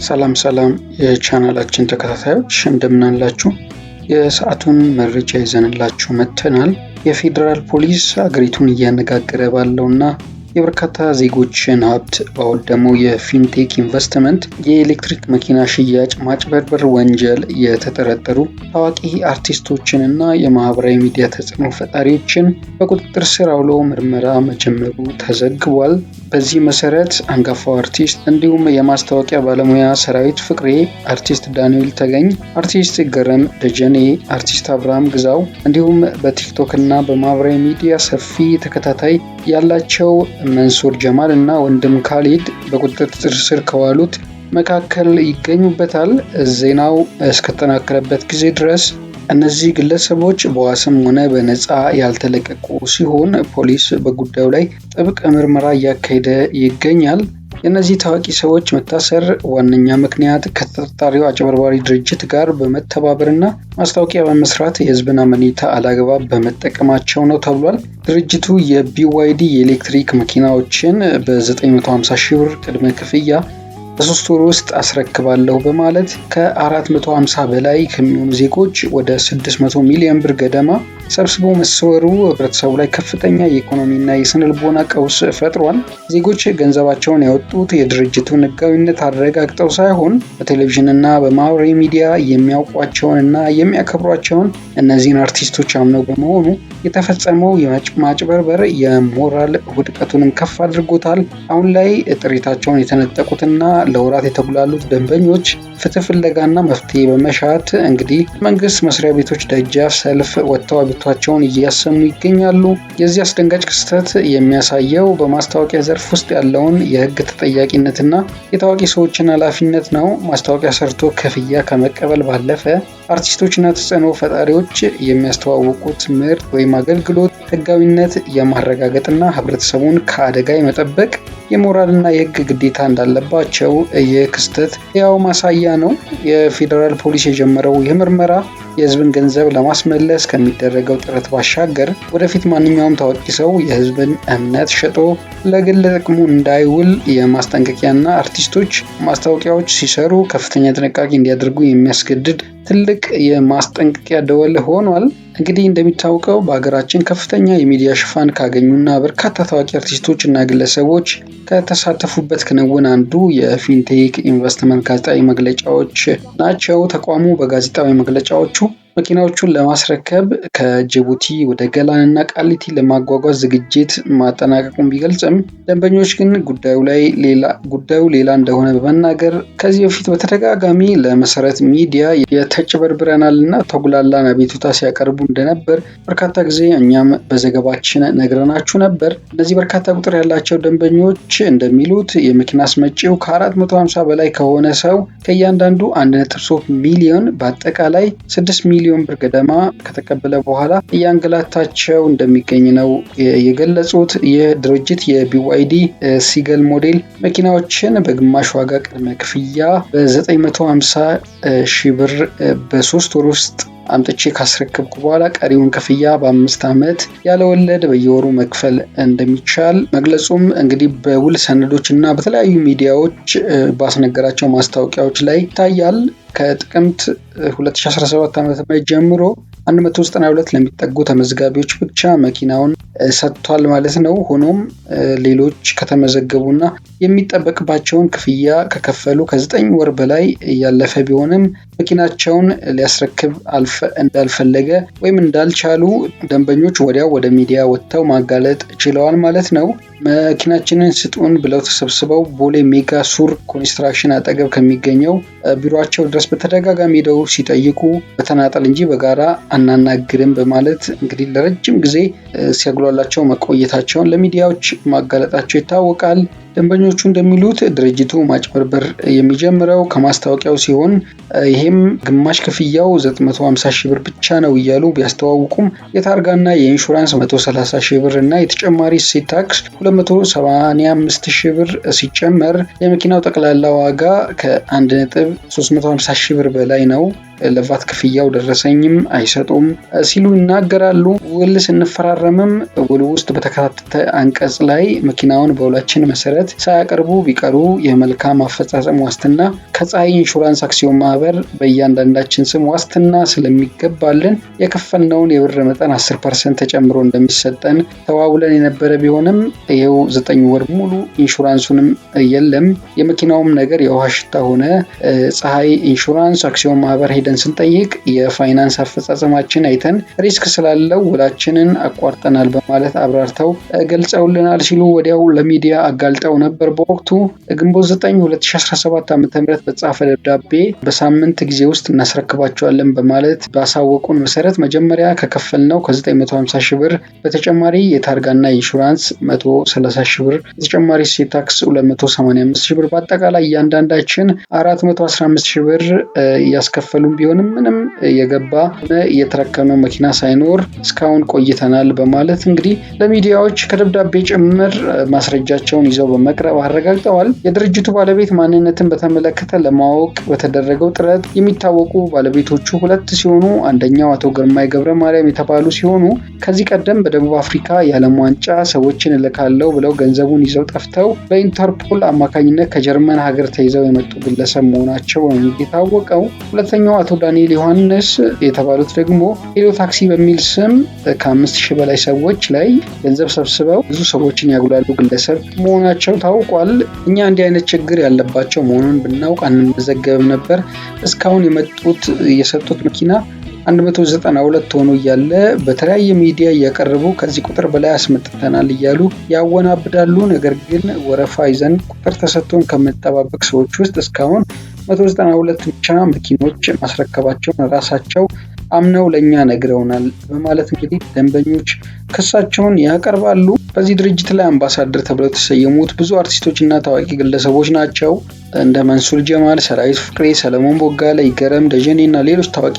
ሰላም የቻናላችን ተከታታዮች እንደምን አላችሁ? የሰዓቱን መረጃ ይዘንላችሁ መጥተናል። የፌዴራል ፖሊስ አገሪቱን እያነጋገረ ባለውና የበርካታ ዜጎችን ሀብት ባወደመው የፊንቴክ ኢንቨስትመንት የኤሌክትሪክ መኪና ሽያጭ ማጭበርበር ወንጀል የተጠረጠሩ ታዋቂ አርቲስቶችንና የማህበራዊ ሚዲያ ተጽዕኖ ፈጣሪዎችን በቁጥጥር ስር አውሎ ምርመራ መጀመሩ ተዘግቧል። በዚህ መሰረት አንጋፋው አርቲስት እንዲሁም የማስታወቂያ ባለሙያ ሰራዊት ፍቅሬ፣ አርቲስት ዳንኤል ተገኝ፣ አርቲስት ገረም ደጀኔ፣ አርቲስት አብርሃም ግዛው እንዲሁም በቲክቶክ እና በማህበራዊ ሚዲያ ሰፊ ተከታታይ ያላቸው መንሱር ጀማል እና ወንድም ካሊድ በቁጥጥር ስር ከዋሉት መካከል ይገኙበታል። ዜናው እስከተጠናከረበት ጊዜ ድረስ እነዚህ ግለሰቦች በዋስም ሆነ በነፃ ያልተለቀቁ ሲሆን ፖሊስ በጉዳዩ ላይ ጥብቅ ምርመራ እያካሄደ ይገኛል። የእነዚህ ታዋቂ ሰዎች መታሰር ዋነኛ ምክንያት ከተጠርጣሪው አጭበርባሪ ድርጅት ጋር በመተባበርና ማስታወቂያ በመስራት የህዝብን አመኔታ አላግባብ በመጠቀማቸው ነው ተብሏል። ድርጅቱ የቢዋይዲ የኤሌክትሪክ መኪናዎችን በ950 ሺህ ብር ቅድመ ክፍያ በ3 ወር ውስጥ አስረክባለሁ በማለት ከ450 በላይ ከሚሆኑ ዜጎች ወደ 600 ሚሊዮን ብር ገደማ ሰብስቦ መሰወሩ ህብረተሰቡ ላይ ከፍተኛ የኢኮኖሚና የስነልቦና ቀውስ ፈጥሯል። ዜጎች ገንዘባቸውን ያወጡት የድርጅቱን ህጋዊነት አረጋግጠው ሳይሆን በቴሌቪዥንና በማህበራዊ ሚዲያ የሚያውቋቸውንና የሚያከብሯቸውን እነዚህን አርቲስቶች አምነው በመሆኑ የተፈጸመው የማጭበርበር የሞራል ውድቀቱንም ከፍ አድርጎታል። አሁን ላይ ጥሪታቸውን የተነጠቁትና ለወራት የተጉላሉት ደንበኞች ፍትህ ፍለጋና መፍትሄ በመሻት እንግዲህ መንግስት መስሪያ ቤቶች ደጃፍ ሰልፍ ወጥተው አቤቱታቸውን እያሰሙ ይገኛሉ። የዚህ አስደንጋጭ ክስተት የሚያሳየው በማስታወቂያ ዘርፍ ውስጥ ያለውን የህግ ተጠያቂነትና የታዋቂ ሰዎችን ኃላፊነት ነው። ማስታወቂያ ሰርቶ ክፍያ ከመቀበል ባለፈ አርቲስቶችና ተጽዕኖ ፈጣሪዎች የሚያስተዋውቁት ምርት ወይም አገልግሎት ህጋዊነት የማረጋገጥና ህብረተሰቡን ከአደጋ የመጠበቅ የሞራልና የህግ ግዴታ እንዳለባቸው ይህ ክስተት ያው ማሳያ ነው። የፌዴራል ፖሊስ የጀመረው ይህ ምርመራ የህዝብን ገንዘብ ለማስመለስ ከሚደረገው ጥረት ባሻገር ወደፊት ማንኛውም ታዋቂ ሰው የህዝብን እምነት ሸጦ ለግል ጥቅሙ እንዳይውል የማስጠንቀቂያና አርቲስቶች ማስታወቂያዎች ሲሰሩ ከፍተኛ ጥንቃቄ እንዲያደርጉ የሚያስገድድ ትልቅ የማስጠንቀቂያ ደወል ሆኗል። እንግዲህ እንደሚታወቀው በሀገራችን ከፍተኛ የሚዲያ ሽፋን ካገኙና በርካታ ታዋቂ አርቲስቶች እና ግለሰቦች ከተሳተፉበት ክንውን አንዱ የፊንቴክ ኢንቨስትመንት ጋዜጣዊ መግለጫዎች ናቸው። ተቋሙ በጋዜጣዊ መግለጫዎቹ መኪናዎቹን ለማስረከብ ከጅቡቲ ወደ ገላንና ቃሊቲ ለማጓጓዝ ዝግጅት ማጠናቀቁን ቢገልጽም ደንበኞች ግን ጉዳዩ ሌላ እንደሆነ በመናገር ከዚህ በፊት በተደጋጋሚ ለመሰረት ሚዲያ የተጭበርብረናልና ተጉላላን አቤቱታ ሲያቀርቡ እንደነበር በርካታ ጊዜ እኛም በዘገባችን ነግረናችሁ ነበር። እነዚህ በርካታ ቁጥር ያላቸው ደንበኞች እንደሚሉት የመኪና አስመጪው ከ450 በላይ ከሆነ ሰው ከእያንዳንዱ 1.3 ሚሊዮን በአጠቃላይ 6 ሚሊዮን ብር ገደማ ከተቀበለ በኋላ እያንገላታቸው እንደሚገኝ ነው የገለጹት። ይህ ድርጅት የቢዋይዲ ሲገል ሞዴል መኪናዎችን በግማሽ ዋጋ ቅድመ ክፍያ በ950 ሺህ ብር በ3 ወር ውስጥ አምጥቼ ካስረከብኩ በኋላ ቀሪውን ክፍያ በ5 ዓመት ያለወለድ በየወሩ መክፈል እንደሚቻል መግለጹም እንግዲህ በውል ሰነዶች እና በተለያዩ ሚዲያዎች ባስነገራቸው ማስታወቂያዎች ላይ ይታያል። ከጥቅምት 2017 ዓ.ም ጀምሮ 192 ለሚጠጉ ተመዝጋቢዎች ብቻ መኪናውን ሰጥቷል ማለት ነው። ሆኖም ሌሎች ከተመዘገቡና የሚጠበቅባቸውን ክፍያ ከከፈሉ ከ9 ወር በላይ ያለፈ ቢሆንም መኪናቸውን ሊያስረክብ እንዳልፈለገ ወይም እንዳልቻሉ ደንበኞች ወዲያው ወደ ሚዲያ ወጥተው ማጋለጥ ችለዋል ማለት ነው። መኪናችንን ስጡን ብለው ተሰብስበው ቦሌ ሜጋ ሱር ኮንስትራክሽን አጠገብ ከሚገኘው ቢሮአቸው ድረስ በተደጋጋሚ ሄደው ሲጠይቁ በተናጠል እንጂ በጋራ አናናግርም በማለት እንግዲህ ለረጅም ጊዜ ሲያጉላላቸው መቆየታቸውን ለሚዲያዎች ማጋለጣቸው ይታወቃል። ደንበኞቹ እንደሚሉት ድርጅቱ ማጭበርበር የሚጀምረው ከማስታወቂያው ሲሆን ይሄም ግማሽ ክፍያው 950 ሺህ ብር ብቻ ነው እያሉ ቢያስተዋውቁም የታርጋና የኢንሹራንስ 130 ሺህ ብር እና የተጨማሪ እሴት ታክስ 285 ሺህ ብር ሲጨመር የመኪናው ጠቅላላ ዋጋ ከ1.350 ሺህ ብር በላይ ነው። ለቫት ክፍያው ደረሰኝም አይሰጡም ሲሉ ይናገራሉ። ውል ስንፈራረምም ውል ውስጥ በተካተተ አንቀጽ ላይ መኪናውን በውላችን መሰረት ሳያቀርቡ ቢቀሩ የመልካም አፈጻጸም ዋስትና ከፀሐይ ኢንሹራንስ አክሲዮን ማህበር በእያንዳንዳችን ስም ዋስትና ስለሚገባልን የከፈልነውን የብር መጠን 10% ተጨምሮ እንደሚሰጠን ተዋውለን የነበረ ቢሆንም ይሄው 9 ወር ሙሉ ኢንሹራንሱንም የለም። የመኪናውም ነገር የውሃ ሽታ ሆነ። ፀሐይ ኢንሹራንስ አክሲዮን ማህበር ሄደን ስንጠይቅ የፋይናንስ አፈጻጸማችን አይተን ሪስክ ስላለው ውላችንን አቋርጠናል በማለት አብራርተው ገልጸውልናል ሲሉ ወዲያው ለሚዲያ አጋልጠው ነበር። በወቅቱ ግንቦት 9 2017 ዓ.ም በተጻፈ ደብዳቤ በሳምንት ጊዜ ውስጥ እናስረክባቸዋለን በማለት ባሳወቁን መሰረት መጀመሪያ ከከፈልነው ከ950 ሺህ ብር በተጨማሪ የታርጋና ኢንሹራንስ 130 ሺህ ብር ተጨማሪ እሴት ታክስ 285 ሺህ ብር በአጠቃላይ እያንዳንዳችን 415 ሺህ ብር ያስከፈሉን ቢሆንም ምንም የገባ የተረከብነው መኪና ሳይኖር እስካሁን ቆይተናል በማለት እንግዲህ ለሚዲያዎች ከደብዳቤ ጭምር ማስረጃቸውን ይዘው በመቅረብ አረጋግጠዋል። የድርጅቱ ባለቤት ማንነትን በተመለከተ ለማወቅ በተደረገው ጥረት የሚታወቁ ባለቤቶቹ 2 ሲሆኑ አንደኛው አቶ ግርማይ ገብረ ማርያም የተባሉ ሲሆኑ ከዚህ ቀደም በደቡብ አፍሪካ የዓለም ዋንጫ ሰዎችን እልካለሁ ብለው ገንዘቡን ይዘው ጠፍተው በኢንተርፖል አማካኝነት ከጀርመን ሀገር ተይዘው የመጡ ግለሰብ መሆናቸው ነው የታወቀው። ሁለተኛው አቶ ዳንኤል ዮሐንስ የተባሉት ደግሞ ሄሎ ታክሲ በሚል ስም ከ5000 በላይ ሰዎች ላይ ገንዘብ ሰብስበው ብዙ ሰዎችን ያጉላሉ ግለሰብ መሆናቸው ታውቋል። እኛ እንዲህ አይነት ችግር ያለባቸው መሆኑን ብናውቅ አንመዘገብም ነበር። እስካሁን የሰጡት መኪና 192 ሆኖ እያለ በተለያየ ሚዲያ እያቀረቡ ከዚህ ቁጥር በላይ አስመጥተናል እያሉ ያወናብዳሉ። ነገር ግን ወረፋ ይዘን ቁጥር ተሰጥቶን ከምንጠባበቅ ሰዎች ውስጥ እስካሁን 192 ብቻ መኪኖች ማስረከባቸውን ራሳቸው አምነው ለኛ ነግረውናል በማለት እንግዲህ ደንበኞች ክሳቸውን ያቀርባሉ። በዚህ ድርጅት ላይ አምባሳደር ተብለው የተሰየሙት ብዙ አርቲስቶችና ታዋቂ ግለሰቦች ናቸው። እንደ መንሱር ጀማል፣ ሰራዊት ፍቅሬ፣ ሰለሞን ቦጋለ፣ ይገረም ደጀኔና ሌሎች ታዋቂ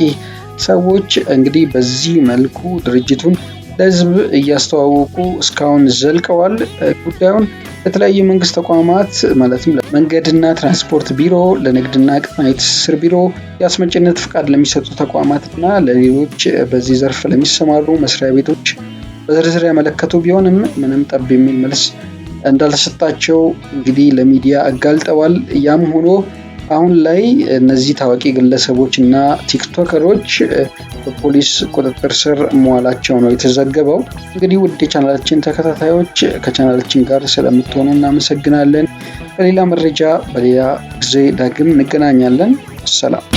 ሰዎች እንግዲህ በዚህ መልኩ ድርጅቱን ለህዝብ እያስተዋወቁ እስካሁን ዘልቀዋል። ጉዳዩን ለተለያዩ መንግስት ተቋማት ማለትም ለመንገድና ትራንስፖርት ቢሮ፣ ለንግድና ቀጣናዊ ትስስር ቢሮ፣ የአስመጭነት ፍቃድ ለሚሰጡ ተቋማትና ለሌሎች በዚህ ዘርፍ ለሚሰማሩ መስሪያ ቤቶች በዝርዝር ያመለከቱ ቢሆንም ምንም ጠብ የሚል መልስ እንዳልተሰጣቸው እንግዲህ ለሚዲያ አጋልጠዋል። ያም ሆኖ አሁን ላይ እነዚህ ታዋቂ ግለሰቦች እና ቲክቶከሮች በፖሊስ ቁጥጥር ስር መዋላቸው ነው የተዘገበው። እንግዲህ ውድ የቻናላችን ተከታታዮች ከቻናላችን ጋር ስለምትሆኑ እናመሰግናለን። በሌላ መረጃ በሌላ ጊዜ ዳግም እንገናኛለን። ሰላም።